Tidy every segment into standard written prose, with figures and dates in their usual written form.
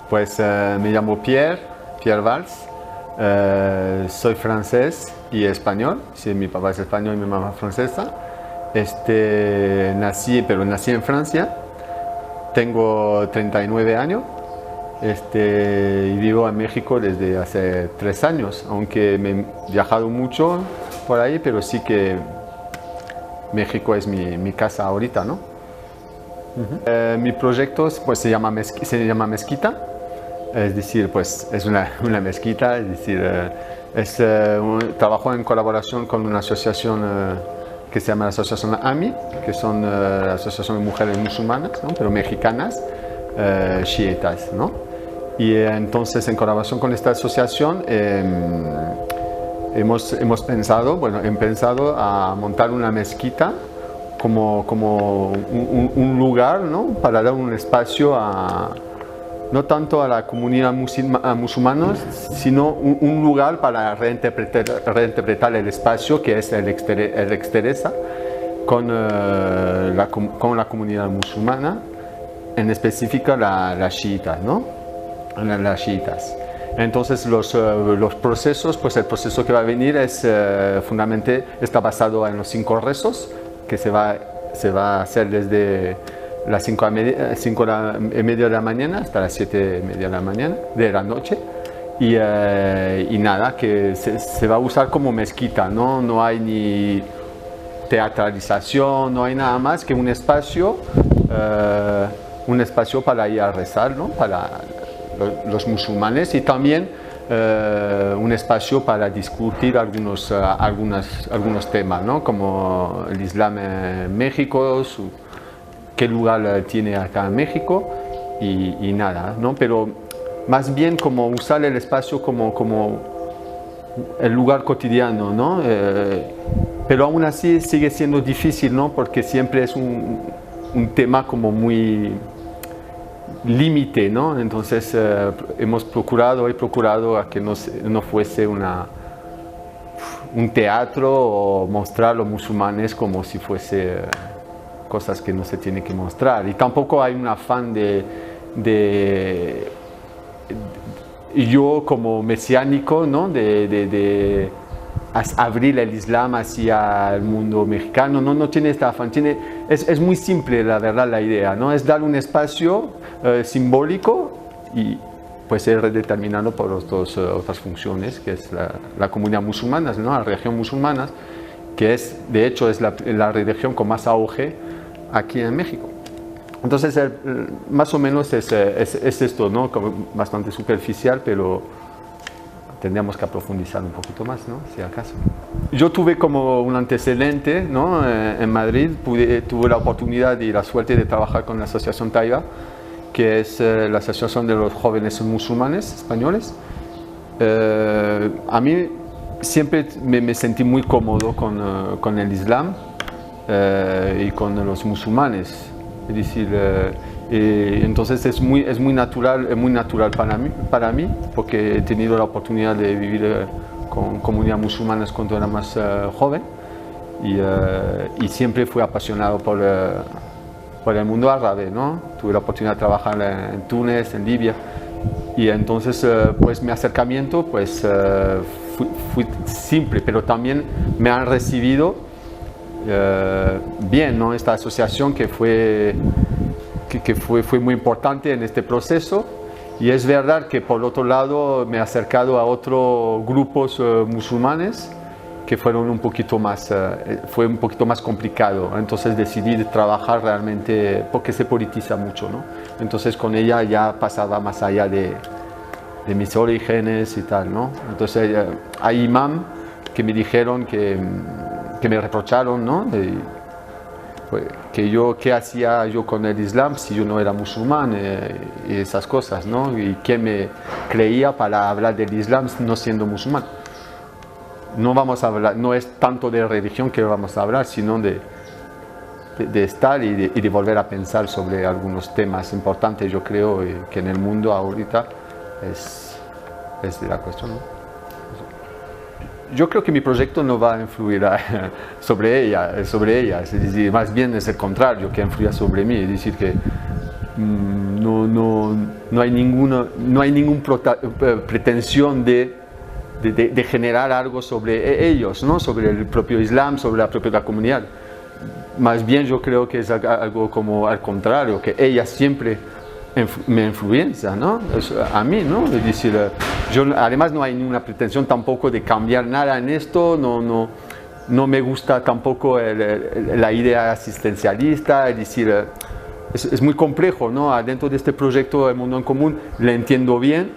Pues me llamo Pierre Valls, soy francés y español, sí, mi papá es español y mi mamá francesa. Nací en Francia, tengo 39 años y vivo en México desde hace 3 años, aunque me he viajado mucho por ahí, pero sí que México es mi casa ahorita, ¿no? Mi proyecto pues, se llama Mezquita, es decir, pues, es una mezquita, es decir, trabajo en colaboración con una asociación que se llama la Asociación AMI, que son la Asociación de Mujeres Musulmanas, ¿no? Pero mexicanas, chiitas, ¿no? Y entonces, en colaboración con esta asociación, he pensado a montar una mezquita como un lugar, ¿no? Para dar un espacio no tanto a la comunidad musulmana, sino un lugar para reinterpretar el espacio que es el exteresa con la comunidad musulmana, en específico las chiitas, ¿no? Las chiitas. Entonces los procesos, pues el proceso que va a venir fundamentalmente está basado en los 5 rezos que se va a hacer desde las 5:30 de la mañana hasta las 7:30 de la noche y nada, que se va a usar como mezquita, ¿no? No hay ni teatralización, no hay nada más que un espacio para ir a rezar, ¿no? Para los musulmanes y también un espacio para discutir algunos temas, ¿no? Como el Islam en México, qué lugar tiene acá en México y nada, ¿no? Pero más bien como usar el espacio como el lugar cotidiano, ¿no? Pero aún así sigue siendo difícil, ¿no? Porque siempre es un tema como muy límite, ¿no? Entonces he procurado a que no fuese un teatro o mostrar a los musulmanes como si fuese cosas que no se tienen que mostrar. Y tampoco hay un afán de yo como mesiánico, ¿no? de abrir el Islam hacia el mundo mexicano, no tiene este afán, es muy simple la verdad la idea, ¿no? Es dar un espacio simbólico y pues ser determinado por otras funciones, que es la comunidad musulmana, ¿no? La religión musulmana, que de hecho es la religión con más auge aquí en México. Entonces más o menos es esto, ¿no? Como bastante superficial, pero tendríamos que profundizar un poquito más, ¿no? Si acaso. Yo tuve como un antecedente, ¿no? En Madrid tuve la oportunidad y la suerte de trabajar con la Asociación Taiba, que es la Asociación de los Jóvenes Musulmanes Españoles. A mí siempre me sentí muy cómodo con el Islam y con los musulmanes. Es decir, entonces es muy natural para mí, porque he tenido la oportunidad de vivir con comunidades musulmanas cuando era más joven y siempre fui apasionado por el mundo árabe, ¿no? Tuve la oportunidad de trabajar en Túnez, en Libia, y entonces pues mi acercamiento pues fue simple, pero también me han recibido bien, ¿no? Esta asociación que fue muy importante en este proceso, y es verdad que por otro lado me he acercado a otros grupos musulmanes que fueron fue un poquito más complicado, entonces decidí trabajar realmente porque se politiza mucho, ¿no? Entonces con ella ya pasaba más allá de mis orígenes y tal, ¿no? Entonces hay imam que me dijeron que me reprocharon, ¿no? ¿Qué hacía yo con el Islam si yo no era musulmán y esas cosas, ¿no? Y qué me creía para hablar del Islam no siendo musulmán. No vamos a hablar, no es tanto de religión que vamos a hablar, sino de estar y de volver a pensar sobre algunos temas importantes, yo creo, que en el mundo ahorita es la cuestión, ¿no? Yo creo que mi proyecto no va a influir sobre ella, es decir, más bien es el contrario, que influya sobre mí, es decir, que no hay ninguna pretensión de generar algo sobre ellos, ¿no? Sobre el propio Islam, sobre la propia comunidad. Más bien yo creo que es algo como al contrario, que ella siempre me influencia, ¿no? A mí, ¿no? Es decir, además no hay ninguna pretensión tampoco de cambiar nada en esto, no me gusta tampoco la idea asistencialista, es decir, es muy complejo, ¿no? Dentro de este proyecto El Mundo en Común lo entiendo bien,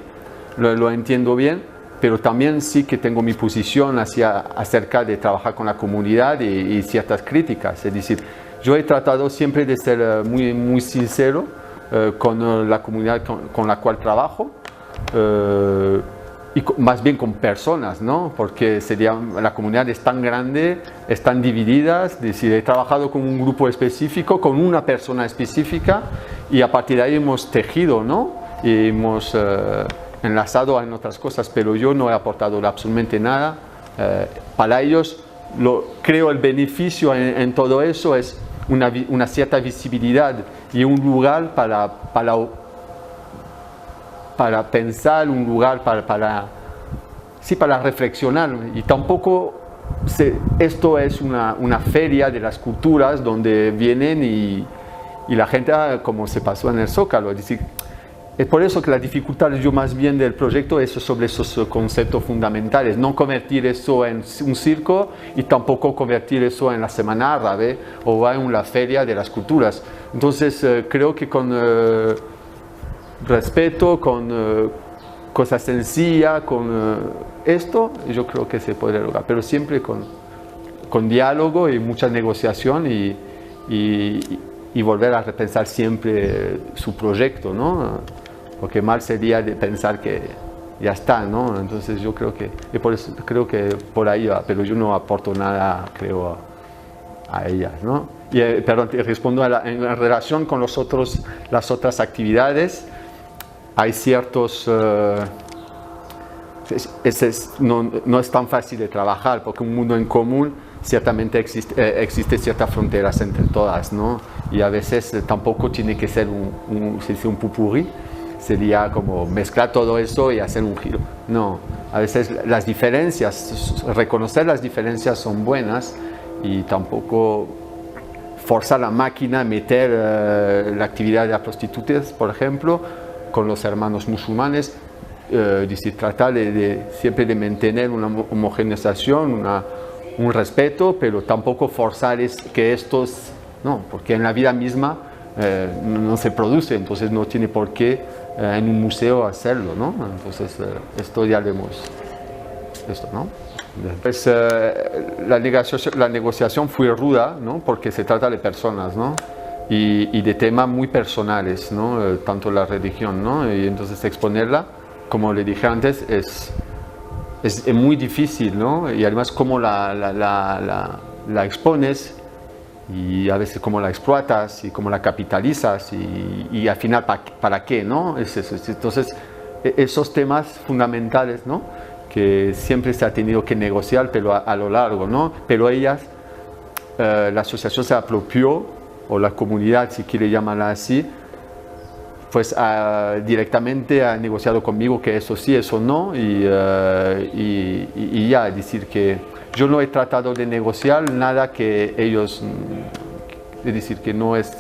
pero también sí que tengo mi posición acerca de trabajar con la comunidad y ciertas críticas. Es decir, yo he tratado siempre de ser muy, muy sincero con la comunidad con la cual trabajo, y más bien con personas, ¿no? Porque la comunidad es tan grande, están divididas, es decir, he trabajado con un grupo específico, con una persona específica, y a partir de ahí hemos tejido, ¿no? Y hemos enlazado en otras cosas, pero yo no he aportado absolutamente nada. Para ellos, creo el beneficio en todo eso es una cierta visibilidad y un lugar para pensar, un lugar para reflexionar. Y tampoco esto es una feria de las culturas donde vienen y la gente, como se pasó en el Zócalo. Es decir, es por eso que la dificultad yo más bien del proyecto es sobre esos conceptos fundamentales, no convertir eso en un circo y tampoco convertir eso en la Semana Árabe o en la feria de las culturas. Entonces creo que con respeto, con cosas sencillas, con esto, yo creo que se puede lograr, pero siempre con diálogo y mucha negociación y volver a repensar siempre su proyecto, ¿no? Porque mal sería de pensar que ya está, ¿no? Entonces yo creo que, y por eso creo que por ahí va, pero yo no aporto nada, creo, a ellas, ¿no? Y, perdón, te respondo en relación con las otras actividades, hay ciertos... no es tan fácil de trabajar, porque un mundo en común ciertamente existe ciertas fronteras entre todas, ¿no? Y a veces tampoco tiene que ser un pupurrí, sería como mezclar todo eso y hacer un giro. No, a veces las diferencias, reconocer las diferencias son buenas y tampoco forzar la máquina a meter la actividad de las prostitutas, por ejemplo, con los hermanos musulmanes, tratar siempre de mantener una homogeneización, un respeto, pero tampoco forzar que estos, no, porque en la vida misma no se produce, entonces no tiene por qué en un museo hacerlo, ¿no? Entonces esto ya lo hemos, ¿no? Pues, la negociación fue ruda, ¿no? Porque se trata de personas, ¿no? Y de temas muy personales, ¿no? Tanto la religión, ¿no? Y entonces exponerla, como le dije antes, es muy difícil, ¿no? Y además cómo la expones y a veces cómo la explotas y cómo la capitalizas y al final para qué, ¿no? Entonces esos temas fundamentales, ¿no? Que siempre se ha tenido que negociar, pero a lo largo, ¿no? Pero ellas, la asociación se apropió, o la comunidad, si quiere llamarla así, pues directamente ha negociado conmigo que eso sí, eso no, y ya, es decir, que yo no he tratado de negociar nada que ellos, es decir, que no es,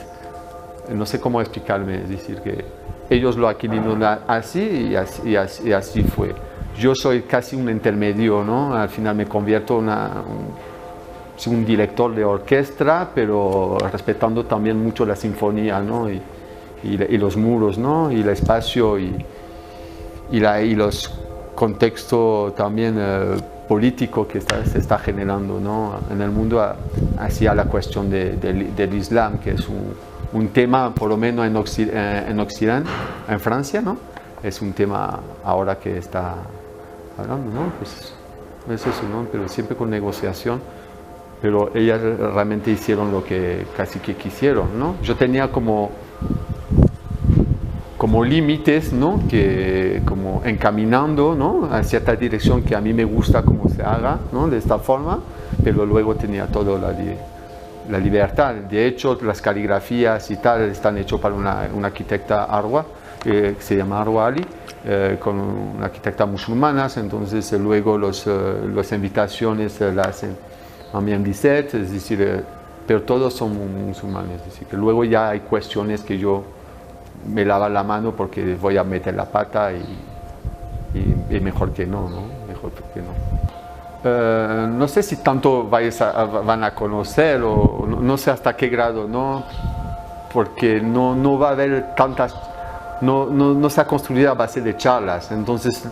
no sé cómo explicarme, es decir, que ellos lo adquirieron así y así fue. Yo soy casi un intermedio, ¿no? Al final me convierto en un director de orquesta, pero respetando también mucho la sinfonía, ¿no? Y los muros, ¿no? Y el espacio y los contextos también político que se está generando, ¿no? En el mundo hacia la cuestión del Islam, que es un tema, por lo menos en Occidente, en Francia, ¿no? Es un tema ahora que está hablando, ¿no? Pues es eso, ¿no? Pero siempre con negociación. Pero ellas realmente hicieron lo que casi que quisieron, ¿no? Yo tenía como límites, ¿no? Que como encaminando, ¿no? A cierta dirección que a mí me gusta cómo se haga, ¿no? De esta forma, pero luego tenía todo la libertad. De hecho, las caligrafías y tal están hechas para una arquitecta Arwa, que se llama Arwa Ali, con una arquitecta musulmana. Entonces luego las invitaciones las hacen Amiens 17, es decir, pero todos son musulmanes. Es decir, que luego ya hay cuestiones que yo me lavo la mano porque voy a meter la pata y mejor que no, ¿no? Mejor que no. No sé si tanto van a conocer o no sé hasta qué grado, ¿no? Porque no va a haber tantas, no se ha construido a base de charlas, entonces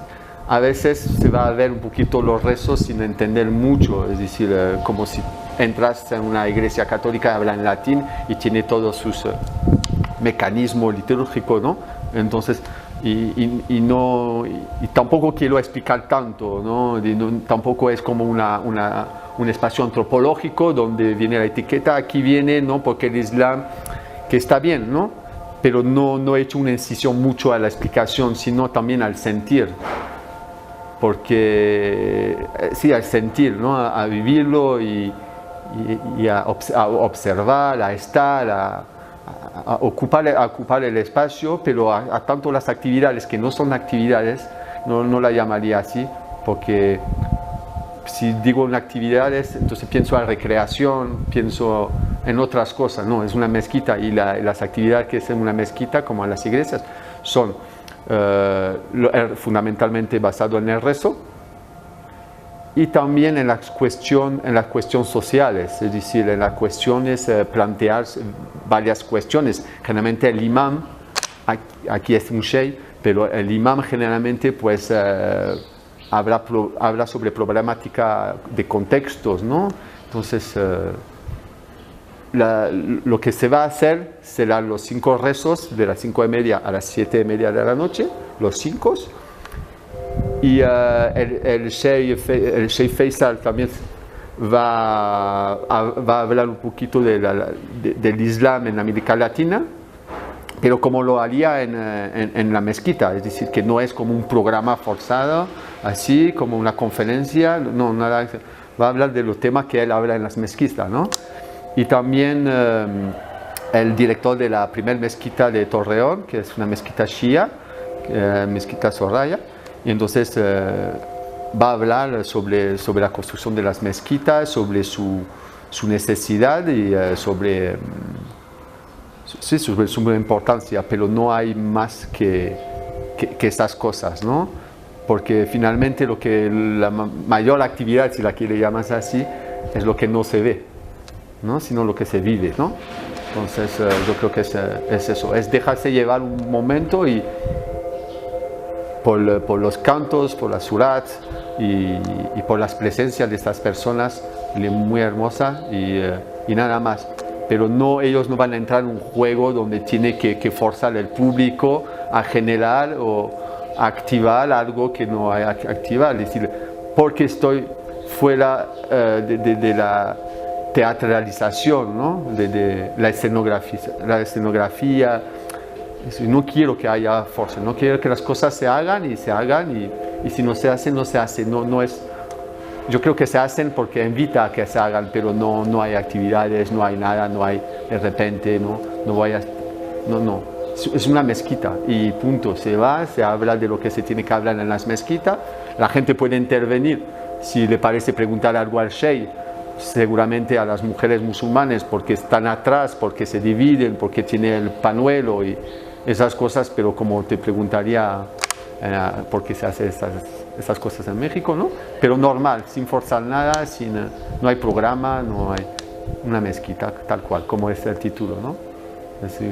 a veces se va a ver un poquito los rezos sin entender mucho, es decir, como si entras en una iglesia católica, habla en latín y tiene todos sus mecanismos litúrgicos, ¿no? Entonces, y tampoco quiero explicar tanto, ¿no? Tampoco es como un espacio antropológico donde viene la etiqueta, aquí viene, ¿no? Porque el Islam, que está bien, ¿no? Pero no he hecho una incisión mucho a la explicación, sino también al sentir. Porque, sí, al sentir, ¿no? A vivirlo y a observar, a estar, a ocupar el espacio, pero a tanto las actividades que no son actividades, no la llamaría así, porque si digo en actividades, entonces pienso en recreación, pienso en otras cosas, no, es una mezquita y las actividades que es en una mezquita, como en las iglesias, son fundamentalmente basado en el rezo y también en las cuestiones sociales, es decir, en las cuestiones, plantear varias cuestiones. Generalmente el imam, aquí es un sheikh, pero el imam generalmente pues habla sobre problemática de contextos, ¿no? Entonces, lo que se va a hacer serán los 5 rezos de las 5:30 a las 7:30 de la noche, los 5. Y el Sheikh Faisal también va a hablar un poquito del Islam en América Latina, pero como lo haría en la mezquita, es decir, que no es como un programa forzado, así como una conferencia, no, nada, va a hablar de los temas que él habla en las mezquitas, ¿no? Y también el director de la primera mezquita de Torreón, que es una mezquita shia, mezquita Soraya, y entonces va a hablar sobre la construcción de las mezquitas, sobre su necesidad y sobre su importancia, pero no hay más que esas cosas, ¿no? Porque finalmente la mayor actividad, si la quiere llamar así, es lo que no se ve, ¿no? Sino lo que se vive, ¿no? Entonces yo creo que es eso, es dejarse llevar un momento y por los cantos, por las surats y por las presencias de estas personas muy hermosas y nada más. Pero ellos no van a entrar en un juego donde tiene que forzar al público a generar o a activar algo que no hay que activar. Es decir, porque estoy fuera de la teatralización, ¿no? de la escenografía. No quiero que haya fuerza, no quiero que las cosas se hagan y si no se hacen, no se hacen. No es, yo creo que se hacen porque invita a que se hagan, pero no hay actividades, no hay nada, no hay de repente, no. Es una mezquita y punto, se va, se habla de lo que se tiene que hablar en las mezquitas, la gente puede intervenir, si le parece preguntar algo al sheikh, seguramente a las mujeres musulmanes porque están atrás, porque se dividen, porque tiene el pañuelo y esas cosas, pero como te preguntaría por qué se hace esas cosas en México, ¿no? Pero normal, sin forzar nada, no hay programa, no hay una mezquita tal cual, como es el título, ¿no? Así,